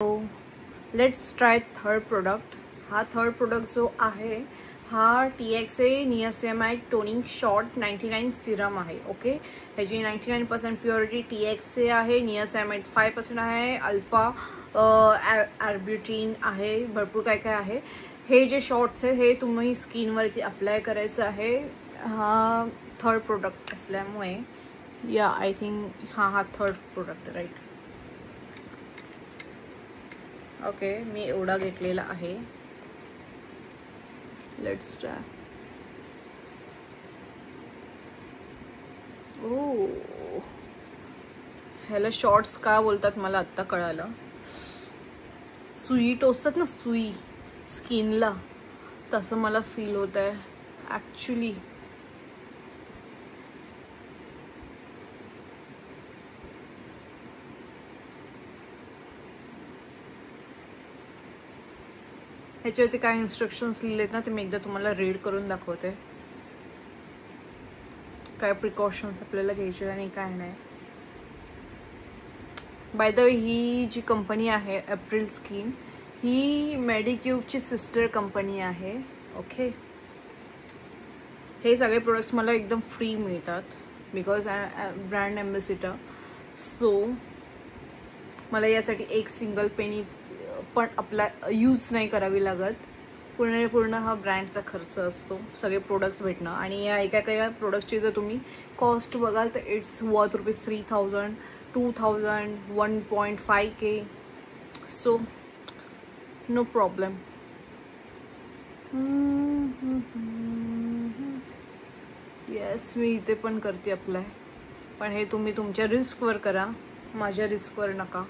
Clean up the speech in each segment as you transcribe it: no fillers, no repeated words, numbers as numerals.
Let's try third product. हा third product जो आहे हा TXA niacinamide toning short 99 Serum आहे. ओके, ह्याची 99% प्युरिटी TXA आहे, नियासिनामाइड 5% आहे, अल्फा आर्ब्युटिन आहे, भरपूर काय काय आहे. हे जे शॉर्ट्स आहे हे तुम्ही स्किनवरती अप्लाय करायचं आहे. हा थर्ड प्रोडक्ट असल्यामुळे या आय थिंक हा थर्ड प्रोडक्ट राईट. ओके, मी एवढा घेतलेला आहे. Let's try. ओ, ह्याला शॉर्ट्स का बोलतात मला आत्ता कळालं. सुई टोचतात ना सुई स्किनला, तसं मला फील होत आहे ॲक्च्युली. ह्याच्यावरती काय इन्स्ट्रक्शन्स लिहिलेत ना ते मी एकदा तुम्हाला रीड करून दाखवते. काय प्रिकॉशन्स आपल्याला घ्यायचे आणि काय नाही. बाय द वे ही जी कंपनी आहे एप्रिल स्किन, ही मेडिक्यूबची सिस्टर कंपनी आहे. ओके, हे सगळे प्रोडक्ट्स मला एकदम फ्री मिळतात because I brand ambassador. So मला यासाठी एक सिंगल पेनी पण अप्लाय यूज नाही करावी लागत. पूर्ण हा ब्रँडचा खर्च असतो सगळे प्रोडक्ट्स भेटणं. आणि या एका प्रोडक्टची जर तुम्ही कॉस्ट बघाल तर it's worth ₹3000, 2000, 1.5K. So no problem. Yes, मी इथे पण करते अप्लाय, पण हे तुम्ही तुमच्या रिस्कवर करा, माझ्या रिस्कवर नका.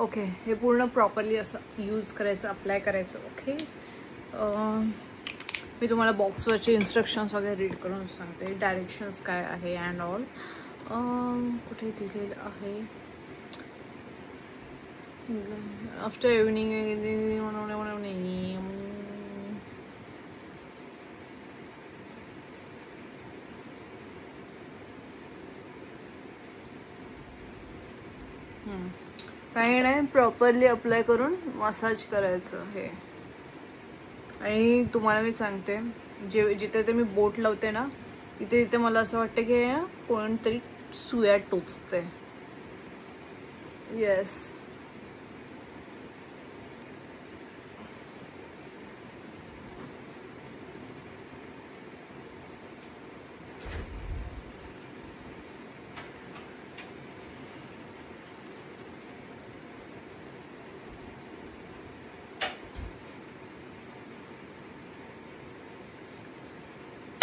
ओके, हे पूर्ण प्रॉपरली असं यूज करायचं, अप्लाय करायचं. ओके, मी तुम्हाला बॉक्सवरचे इन्स्ट्रक्शन्स वगैरे रीड करून सांगते, डायरेक्शन्स काय आहे अँड ऑल. कुठे दिलेलं आहे. आफ्टर इव्हनिंग काही नाही, प्रॉपरली अप्लाय करून मसाज करायचं हे. आणि तुम्हाला मी सांगते, जिथे ते मी बोट लावते ना तिथे मला असं वाटतं की कोणतरी सुया टोचते. Yes,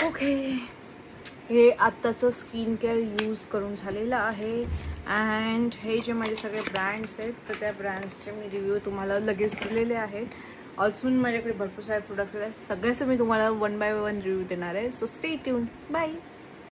okay. हे आत्ताचं स्किन केअर यूज करून झालेलं आहे. अँड हे जे माझे सगळे ब्रँड्स आहेत तर त्या ब्रँड्सचे मी रिव्ह्यू तुम्हाला लगेच दिलेले आहेत. अजून माझ्याकडे भरपूर सारे प्रोडक्ट्स आहेत, सगळ्याचं मी तुम्हाला 1 by 1 रिव्ह्यू देणार आहे. So stay tune. बाय.